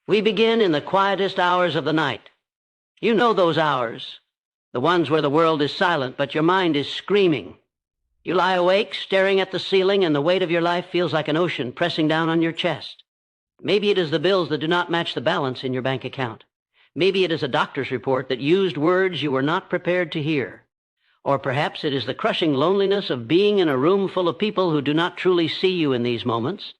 We begin in the quietest hours of the night. You know those hours, the ones where the world is silent, but your mind is screaming. You lie awake, staring at the ceiling, and the weight of your life feels like an ocean pressing down on your chest. Maybe it is the bills that do not match the balance in your bank account. Maybe it is a doctor's report that used words you were not prepared to hear. Or perhaps it is the crushing loneliness of being in a room full of people who do not truly see you in these moments.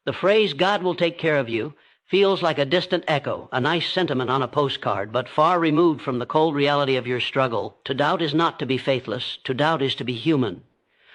The phrase, "God will take care of you," feels like a distant echo, a nice sentiment on a postcard, but far removed from the cold reality of your struggle. To doubt is not to be faithless. To doubt is to be human.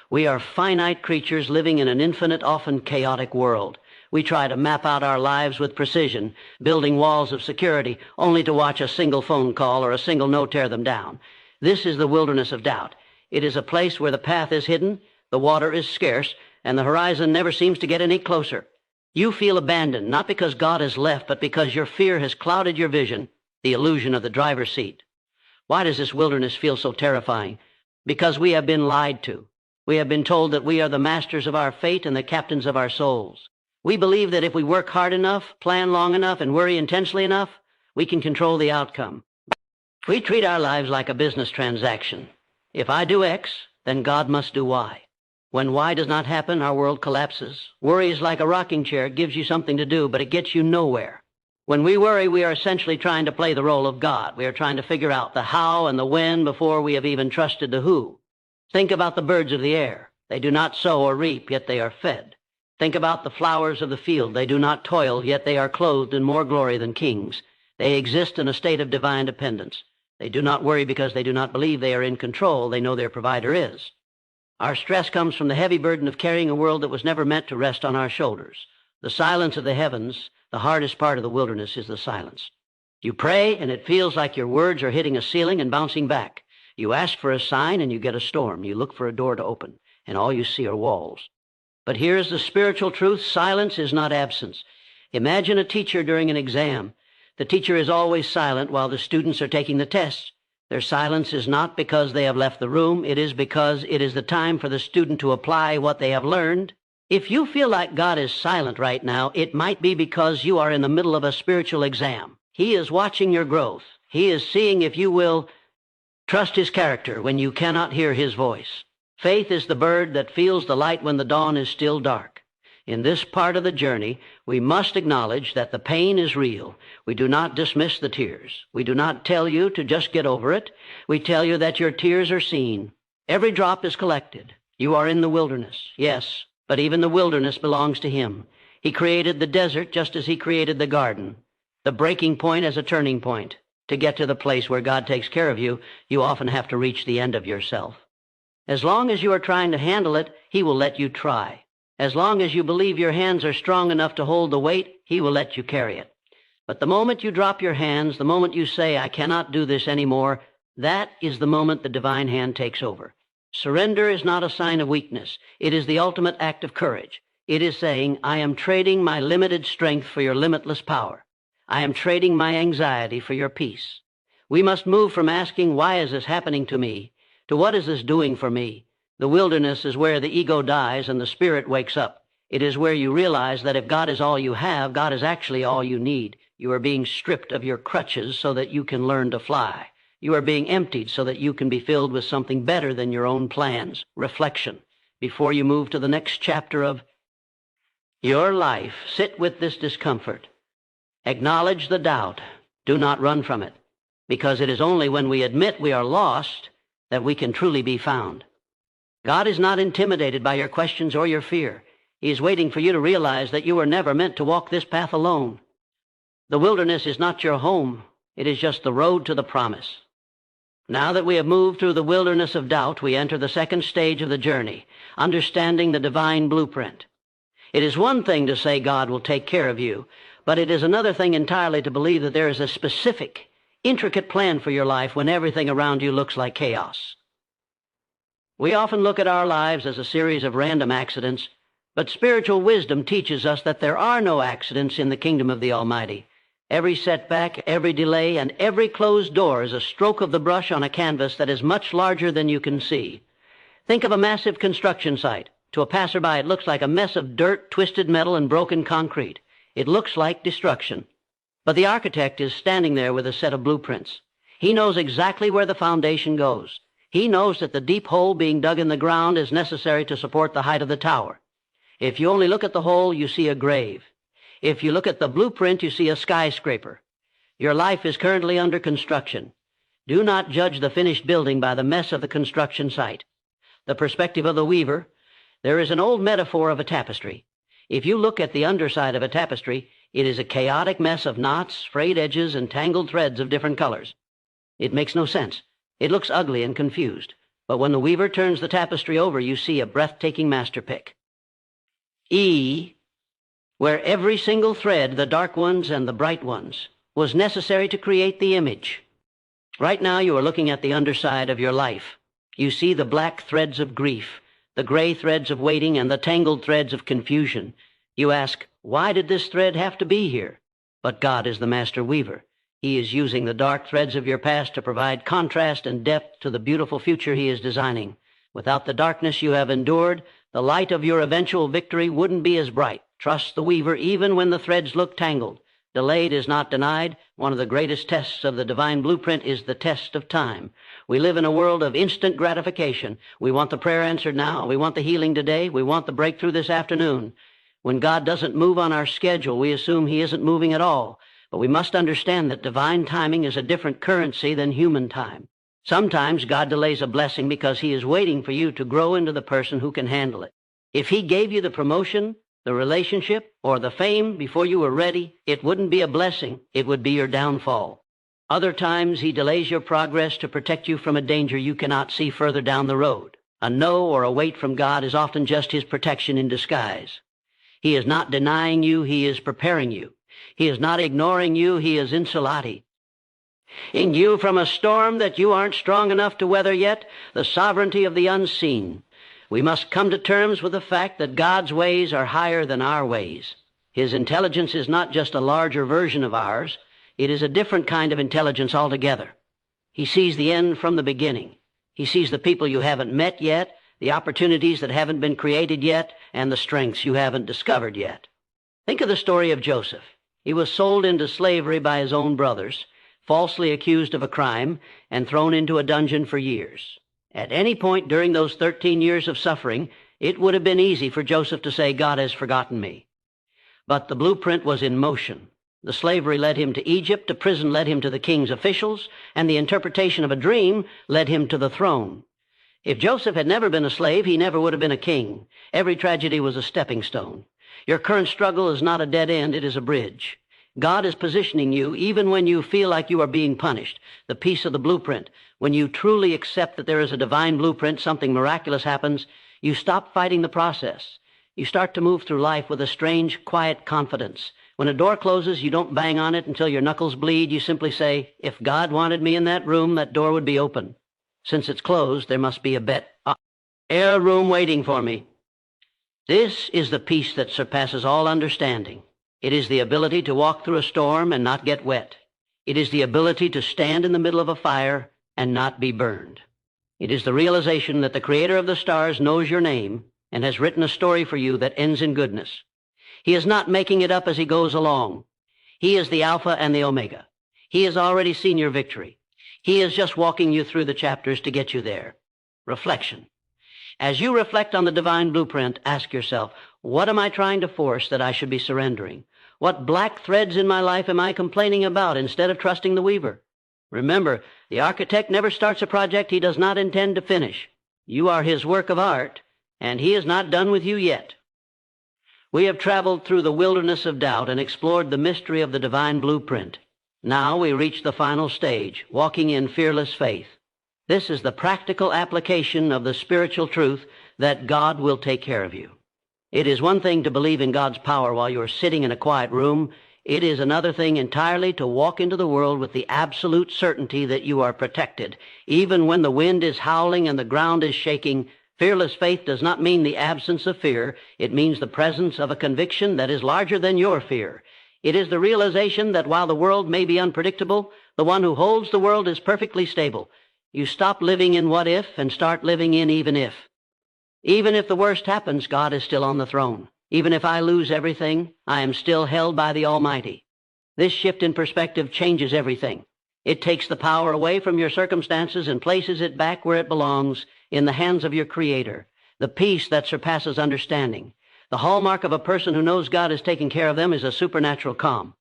We are finite creatures living in an infinite, often chaotic world. We try to map out our lives with precision, building walls of security, only to watch a single phone call or a single note tear them down. This is the wilderness of doubt. It is a place where the path is hidden, the water is scarce, and the horizon never seems to get any closer. You feel abandoned, not because God has left, but because your fear has clouded your vision, the illusion of the driver's seat. Why does this wilderness feel so terrifying? Because we have been lied to. We have been told that we are the masters of our fate and the captains of our souls. We believe that if we work hard enough, plan long enough, and worry intensely enough, we can control the outcome. We treat our lives like a business transaction. If I do X, then God must do Y. When Y does not happen, our world collapses. Worry is like a rocking chair. It gives you something to do, but it gets you nowhere. When we worry, we are essentially trying to play the role of God. We are trying to figure out the how and the when before we have even trusted the who. Think about the birds of the air. They do not sow or reap, yet they are fed. Think about the flowers of the field. They do not toil, yet they are clothed in more glory than kings. They exist in a state of divine dependence. They do not worry because they do not believe they are in control. They know their provider is. Our stress comes from the heavy burden of carrying a world that was never meant to rest on our shoulders. The silence of the heavens, the hardest part of the wilderness, is the silence. You pray, and it feels like your words are hitting a ceiling and bouncing back. You ask for a sign, and you get a storm. You look for a door to open, and all you see are walls. But here is the spiritual truth. Silence is not absence. Imagine a teacher during an exam. The teacher is always silent while the students are taking the tests. Their silence is not because they have left the room. It is because it is the time for the student to apply what they have learned. If you feel like God is silent right now, it might be because you are in the middle of a spiritual exam. He is watching your growth. He is seeing if you will trust His character when you cannot hear His voice. Faith is the bird that feels the light when the dawn is still dark. In this part of the journey, we must acknowledge that the pain is real. We do not dismiss the tears. We do not tell you to just get over it. We tell you that your tears are seen. Every drop is collected. You are in the wilderness, yes, but even the wilderness belongs to Him. He created the desert just as He created the garden. The breaking point as a turning point. To get to the place where God takes care of you, you often have to reach the end of yourself. As long as you are trying to handle it, He will let you try. As long as you believe your hands are strong enough to hold the weight, He will let you carry it. But the moment you drop your hands, the moment you say, "I cannot do this anymore," that is the moment the divine hand takes over. Surrender is not a sign of weakness. It is the ultimate act of courage. It is saying, "I am trading my limited strength for your limitless power. I am trading my anxiety for your peace." We must move from asking, "Why is this happening to me?" to "What is this doing for me?" The wilderness is where the ego dies and the spirit wakes up. It is where you realize that if God is all you have, God is actually all you need. You are being stripped of your crutches so that you can learn to fly. You are being emptied so that you can be filled with something better than your own plans, reflection. Before you move to the next chapter of your life, sit with this discomfort. Acknowledge the doubt. Do not run from it, because it is only when we admit we are lost that we can truly be found. God is not intimidated by your questions or your fear. He is waiting for you to realize that you were never meant to walk this path alone. The wilderness is not your home. It is just the road to the promise. Now that we have moved through the wilderness of doubt, we enter the second stage of the journey, understanding the divine blueprint. It is one thing to say God will take care of you, but it is another thing entirely to believe that there is a specific, intricate plan for your life when everything around you looks like chaos. We often look at our lives as a series of random accidents, but spiritual wisdom teaches us that there are no accidents in the kingdom of the Almighty. Every setback, every delay, and every closed door is a stroke of the brush on a canvas that is much larger than you can see. Think of a massive construction site. To a passerby, it looks like a mess of dirt, twisted metal, and broken concrete. It looks like destruction. But the architect is standing there with a set of blueprints. He knows exactly where the foundation goes. He knows that the deep hole being dug in the ground is necessary to support the height of the tower. If you only look at the hole, you see a grave. If you look at the blueprint, you see a skyscraper. Your life is currently under construction. Do not judge the finished building by the mess of the construction site. The perspective of the weaver, there is an old metaphor of a tapestry. If you look at the underside of a tapestry, it is a chaotic mess of knots, frayed edges, and tangled threads of different colors. It makes no sense. It looks ugly and confused. But when the weaver turns the tapestry over, you see a breathtaking masterpick. E, where every single thread, the dark ones and the bright ones, was necessary to create the image. Right now you are looking at the underside of your life. You see the black threads of grief, the gray threads of waiting, and the tangled threads of confusion. You ask, why did this thread have to be here? But God is the master weaver. He is using the dark threads of your past to provide contrast and depth to the beautiful future He is designing. Without the darkness you have endured, the light of your eventual victory wouldn't be as bright. Trust the weaver even when the threads look tangled. Delayed is not denied. One of the greatest tests of the divine blueprint is the test of time. We live in a world of instant gratification. We want the prayer answered now. We want the healing today. We want the breakthrough this afternoon. When God doesn't move on our schedule, we assume He isn't moving at all. But we must understand that divine timing is a different currency than human time. Sometimes God delays a blessing because He is waiting for you to grow into the person who can handle it. If He gave you the promotion, the relationship, or the fame before you were ready, it wouldn't be a blessing. It would be your downfall. Other times He delays your progress to protect you from a danger you cannot see further down the road. A no or a wait from God is often just His protection in disguise. He is not denying you, He is preparing you. He is not ignoring you, He is insulating you from a storm that you aren't strong enough to weather yet, the sovereignty of the unseen. We must come to terms with the fact that God's ways are higher than our ways. His intelligence is not just a larger version of ours. It is a different kind of intelligence altogether. He sees the end from the beginning. He sees the people you haven't met yet, the opportunities that haven't been created yet, and the strengths you haven't discovered yet. Think of the story of Joseph. He was sold into slavery by his own brothers, falsely accused of a crime, and thrown into a dungeon for years. At any point during those 13 years of suffering, it would have been easy for Joseph to say, God has forgotten me. But the blueprint was in motion. The slavery led him to Egypt, the prison led him to the king's officials, and the interpretation of a dream led him to the throne. If Joseph had never been a slave, he never would have been a king. Every tragedy was a stepping stone. Your current struggle is not a dead end, it is a bridge. God is positioning you even when you feel like you are being punished. The piece of the blueprint. When you truly accept that there is a divine blueprint, something miraculous happens, you stop fighting the process. You start to move through life with a strange, quiet confidence. When a door closes, you don't bang on it until your knuckles bleed. You simply say, if God wanted me in that room, that door would be open. Since it's closed, there must be a room waiting for me. This is the peace that surpasses all understanding. It is the ability to walk through a storm and not get wet. It is the ability to stand in the middle of a fire and not be burned. It is the realization that the Creator of the stars knows your name and has written a story for you that ends in goodness. He is not making it up as He goes along. He is the Alpha and the Omega. He has already seen your victory. He is just walking you through the chapters to get you there. Reflection. As you reflect on the divine blueprint, ask yourself, what am I trying to force that I should be surrendering? What black threads in my life am I complaining about instead of trusting the weaver? Remember, the architect never starts a project he does not intend to finish. You are his work of art, and he is not done with you yet. We have traveled through the wilderness of doubt and explored the mystery of the divine blueprint. Now we reach the final stage, walking in fearless faith. This is the practical application of the spiritual truth that God will take care of you. It is one thing to believe in God's power while you are sitting in a quiet room. It is another thing entirely to walk into the world with the absolute certainty that you are protected. Even when the wind is howling and the ground is shaking, fearless faith does not mean the absence of fear. It means the presence of a conviction that is larger than your fear. It is the realization that while the world may be unpredictable, the one who holds the world is perfectly stable. You stop living in what if and start living in even if. Even if the worst happens, God is still on the throne. Even if I lose everything, I am still held by the Almighty. This shift in perspective changes everything. It takes the power away from your circumstances and places it back where it belongs, in the hands of your Creator, the peace that surpasses understanding. The hallmark of a person who knows God is taking care of them is a supernatural calm.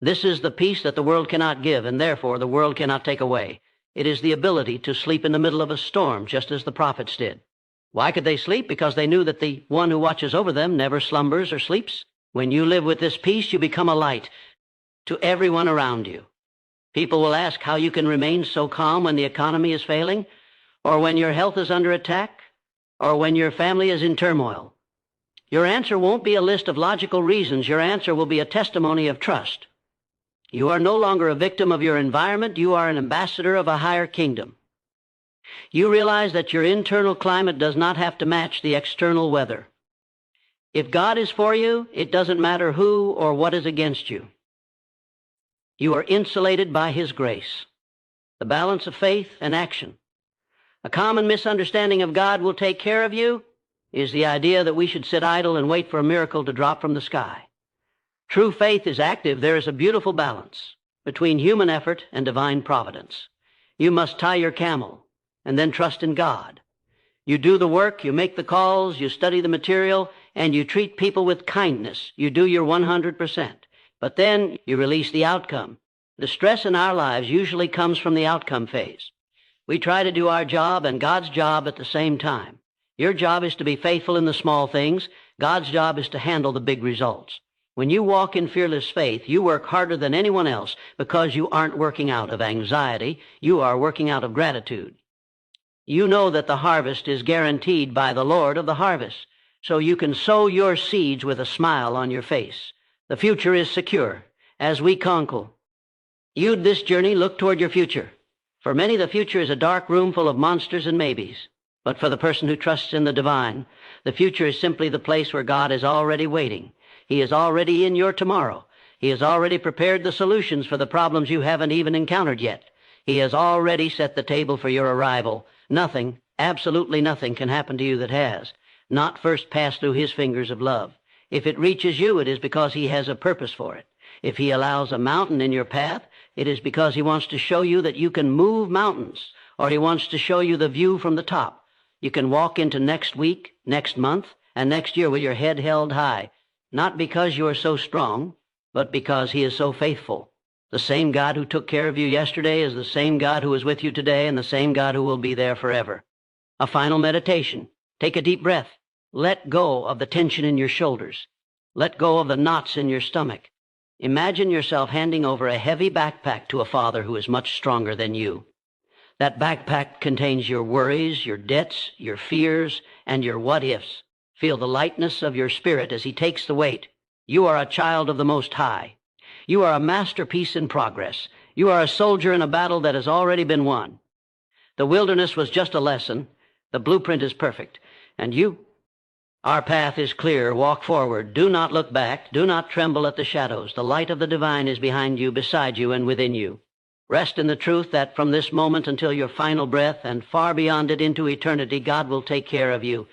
This is the peace that the world cannot give, and therefore the world cannot take away. It is the ability to sleep in the middle of a storm, just as the prophets did. Why could they sleep? Because they knew that the one who watches over them never slumbers or sleeps. When you live with this peace, you become a light to everyone around you. People will ask how you can remain so calm when the economy is failing, or when your health is under attack, or when your family is in turmoil. Your answer won't be a list of logical reasons. Your answer will be a testimony of trust. You are no longer a victim of your environment. You are an ambassador of a higher kingdom. You realize that your internal climate does not have to match the external weather. If God is for you, it doesn't matter who or what is against you. You are insulated by His grace. The balance of faith and action. A common misunderstanding of God will take care of you is the idea that we should sit idle and wait for a miracle to drop from the sky. True faith is active. There is a beautiful balance between human effort and divine providence. You must tie your camel and then trust in God. You do the work, you make the calls, you study the material, and you treat people with kindness. You do your 100%. But then you release the outcome. The stress in our lives usually comes from the outcome phase. We try to do our job and God's job at the same time. Your job is to be faithful in the small things. God's job is to handle the big results. When you walk in fearless faith, you work harder than anyone else because you aren't working out of anxiety. You are working out of gratitude. You know that the harvest is guaranteed by the Lord of the harvest, so you can sow your seeds with a smile on your face. The future is secure. As we conquer, you'd this journey look toward your future. For many, the future is a dark room full of monsters and maybes. But for the person who trusts in the divine, the future is simply the place where God is already waiting. He is already in your tomorrow. He has already prepared the solutions for the problems you haven't even encountered yet. He has already set the table for your arrival. Nothing, absolutely nothing, can happen to you that has not first passed through His fingers of love. If it reaches you, it is because He has a purpose for it. If He allows a mountain in your path, it is because He wants to show you that you can move mountains, or He wants to show you the view from the top. You can walk into next week, next month, and next year with your head held high, not because you are so strong, but because He is so faithful. The same God who took care of you yesterday is the same God who is with you today, and the same God who will be there forever. A final meditation. Take a deep breath. Let go of the tension in your shoulders. Let go of the knots in your stomach. Imagine yourself handing over a heavy backpack to a Father who is much stronger than you. That backpack contains your worries, your debts, your fears, and your what-ifs. Feel the lightness of your spirit as He takes the weight. You are a child of the Most High. You are a masterpiece in progress. You are a soldier in a battle that has already been won. The wilderness was just a lesson. The blueprint is perfect. And you? Our path is clear. Walk forward. Do not look back. Do not tremble at the shadows. The light of the divine is behind you, beside you, and within you. Rest in the truth that from this moment until your final breath and far beyond it into eternity, God will take care of you.